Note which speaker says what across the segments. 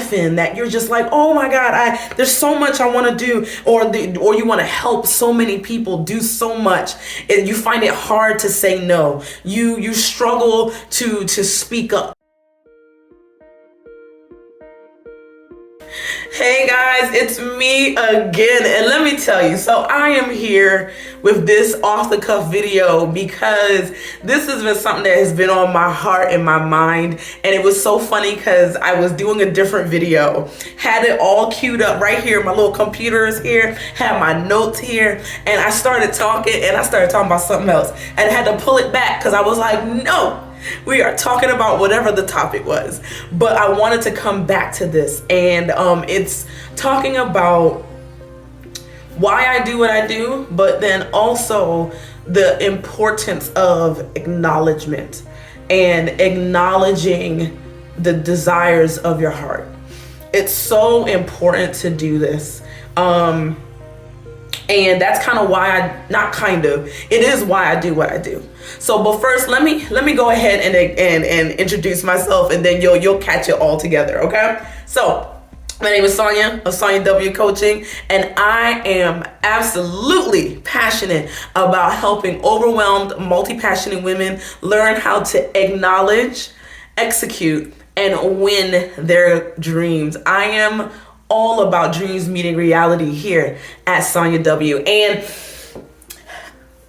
Speaker 1: life in that you're just like, oh my God, there's so much I want to do, or you want to help so many people do so much, and you find it hard to say no. You struggle to speak up. Hey guys, it's me again, and let me tell you, so I am here with this off the cuff video because this has been something that has been on my heart and my mind, and it was so funny because I was doing a different video, had it all queued up right here, my little computer is here, had my notes here, and I started talking about something else, and I had to pull it back because I was like, no, we are talking about whatever the topic was, but I wanted to come back to this, and it's talking about why I do what I do, but then also the importance of acknowledgement and acknowledging the desires of your heart. It's so important to do this. And that's kind of why it is why I do what I do. So, but first, let me go ahead and introduce myself, and then you'll catch it all together, okay? So, my name is Sonja of SonjaW Coaching, and I am absolutely passionate about helping overwhelmed, multi-passionate women learn how to acknowledge, execute, and win their dreams. I am all about dreams meeting reality here at SonjaW, and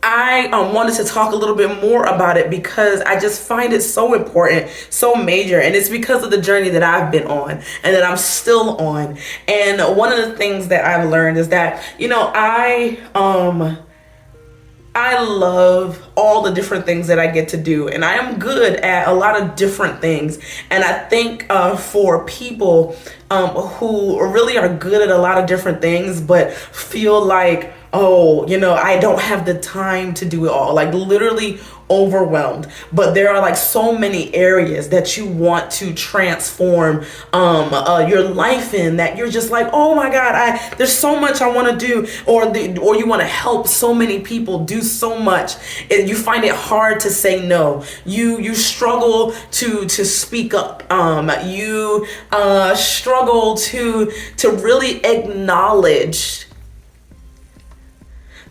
Speaker 1: I wanted to talk a little bit more about it because I just find it so important, so major, and it's because of the journey that I've been on and that I'm still on. And one of the things that I've learned is that, I love all the different things that I get to do, and I am good at a lot of different things. And I think for people who really are good at a lot of different things, but feel like, oh, I don't have the time to do it all, like literally overwhelmed. But there are like so many areas that you want to transform your life in that you're just like, oh my God, there's so much I want to do, or you want to help so many people do so much, and you find it hard to say no. You struggle to speak up. You struggle to really acknowledge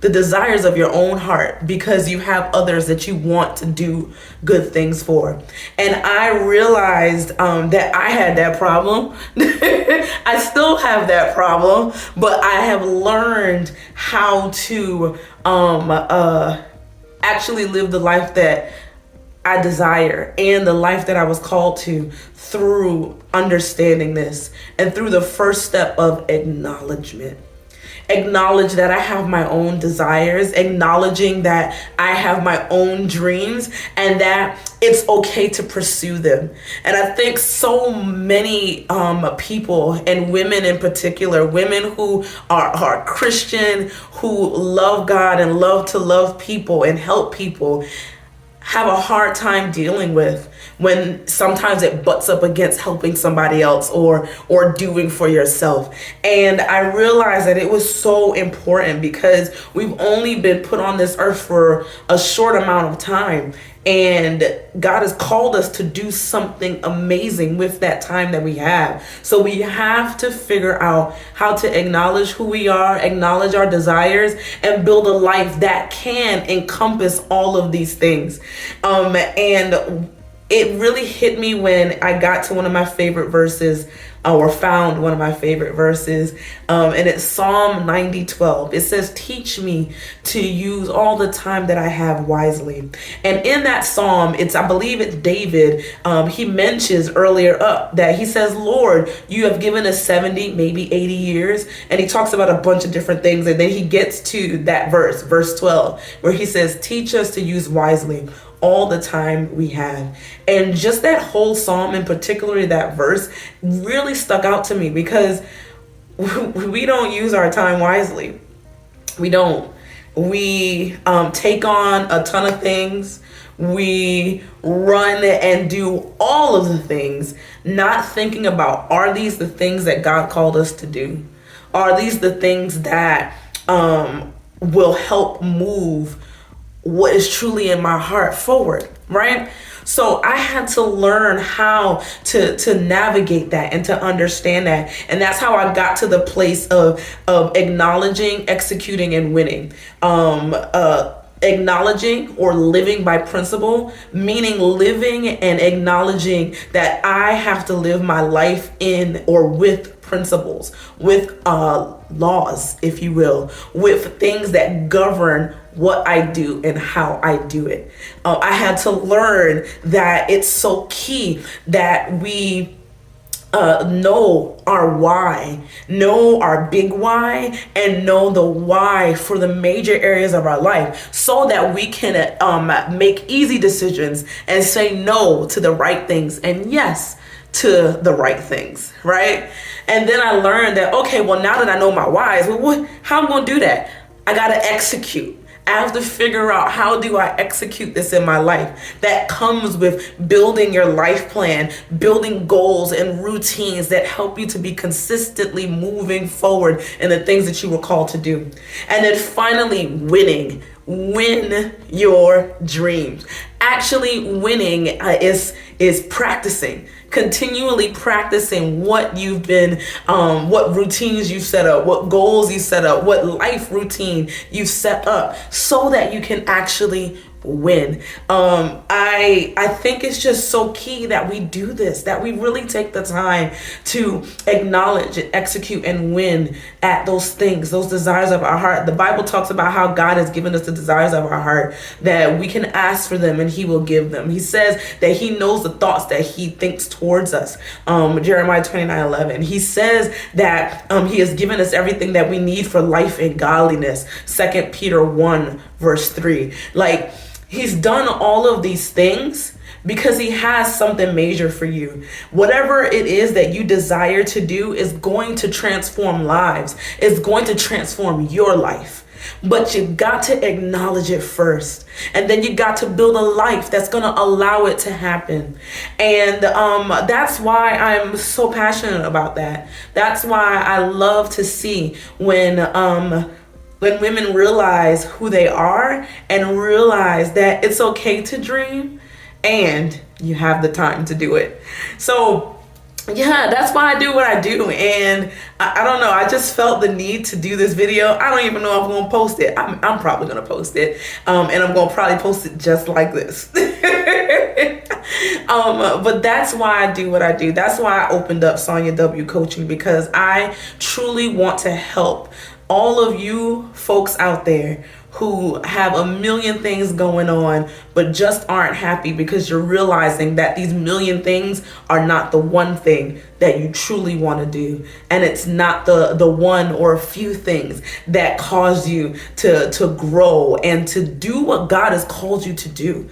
Speaker 1: the desires of your own heart because you have others that you want to do good things for. And I realized that I had that problem. I still have that problem, but I have learned how to actually live the life that I desire and the life that I was called to through understanding this and through the first step of acknowledgement. Acknowledge that I have my own desires, acknowledging that I have my own dreams and that it's okay to pursue them. And I think so many people, and women in particular, women who are Christian, who love God and love to love people and help people, have a hard time dealing with when sometimes it butts up against helping somebody else or doing for yourself. And I realized that it was so important because we've only been put on this earth for a short amount of time. And God has called us to do something amazing with that time that we have. So we have to figure out how to acknowledge who we are, acknowledge our desires, and build a life that can encompass all of these things. And it really hit me when I got to one of my favorite verses, or found one of my favorite verses, and it's Psalm 90:12. It says, teach me to use all the time that I have wisely. And in that psalm, I believe it's David, he mentions earlier up that he says, Lord, you have given us 70, maybe 80 years. And he talks about a bunch of different things. And then he gets to that verse 12, where he says, teach us to use wisely all the time we have. And just that whole psalm, in particular that verse, really stuck out to me because we don't use our time wisely. We don't. We take on a ton of things. We run and do all of the things, not thinking about, are these the things that God called us to do? Are these the things that will help move what is truly in my heart forward, right? So I had to learn how to navigate that and to understand that. And that's how I got to the place of acknowledging, executing, and winning. Acknowledging or living by principle, meaning living and acknowledging that I have to live my life in or with principles, with laws, if you will, with things that govern what I do and how I do it. I had to learn that it's so key that we know our why, know our big why, and know the why for the major areas of our life, so that we can make easy decisions and say no to the right things and yes to the right things, right? And then I learned that, okay, well, now that I know my whys, well, how am I going to do that? I got to execute. I have to figure out, how do I execute this in my life? That comes with building your life plan, building goals and routines that help you to be consistently moving forward in the things that you were called to do. And then finally, winning. Win your dreams. Actually winning is practicing, continually practicing what you've been, what routines you set up, what goals you set up, what life routine you set up, so that you can actually win. I think it's just so key that we do this, that we really take the time to acknowledge and execute and win at those things, those desires of our heart. The Bible talks about how God has given us the desires of our heart, that we can ask for them and he will give them. He says that he knows the thoughts that he thinks towards us. Jeremiah 29:11. He says that he has given us everything that we need for life and godliness. 2 Peter 1 verse 3. Like, he's done all of these things because he has something major for you. Whatever it is that you desire to do is going to transform lives. It's going to transform your life. But you got to acknowledge it first. And then you got to build a life that's going to allow it to happen. And that's why I'm so passionate about that. That's why I love to see when women realize who they are and realize that it's okay to dream and you have the time to do it. So yeah, that's why I do what I do. And I don't know, I just felt the need to do this video. I don't even know if I'm going to post it. I'm probably going to post it. And I'm going to probably post it just like this. But that's why I do what I do. That's why I opened up SonjaW Coaching, because I truly want to help all of you folks out there who have a million things going on but just aren't happy because you're realizing that these million things are not the one thing that you truly want to do, and it's not the one or a few things that cause you to grow and to do what God has called you to do.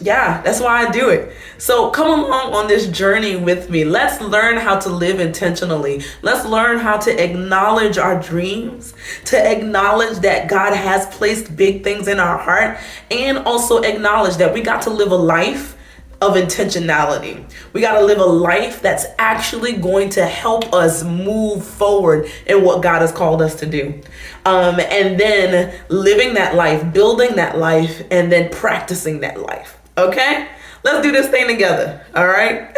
Speaker 1: Yeah, that's why I do it. So come along on this journey with me. Let's learn how to live intentionally. Let's learn how to acknowledge our dreams, to acknowledge that God has placed big things in our heart, and also acknowledge that we got to live a life of intentionality. We got to live a life that's actually going to help us move forward in what God has called us to do. And then living that life, building that life, and then practicing that life. Okay? Let's do this thing together. All right?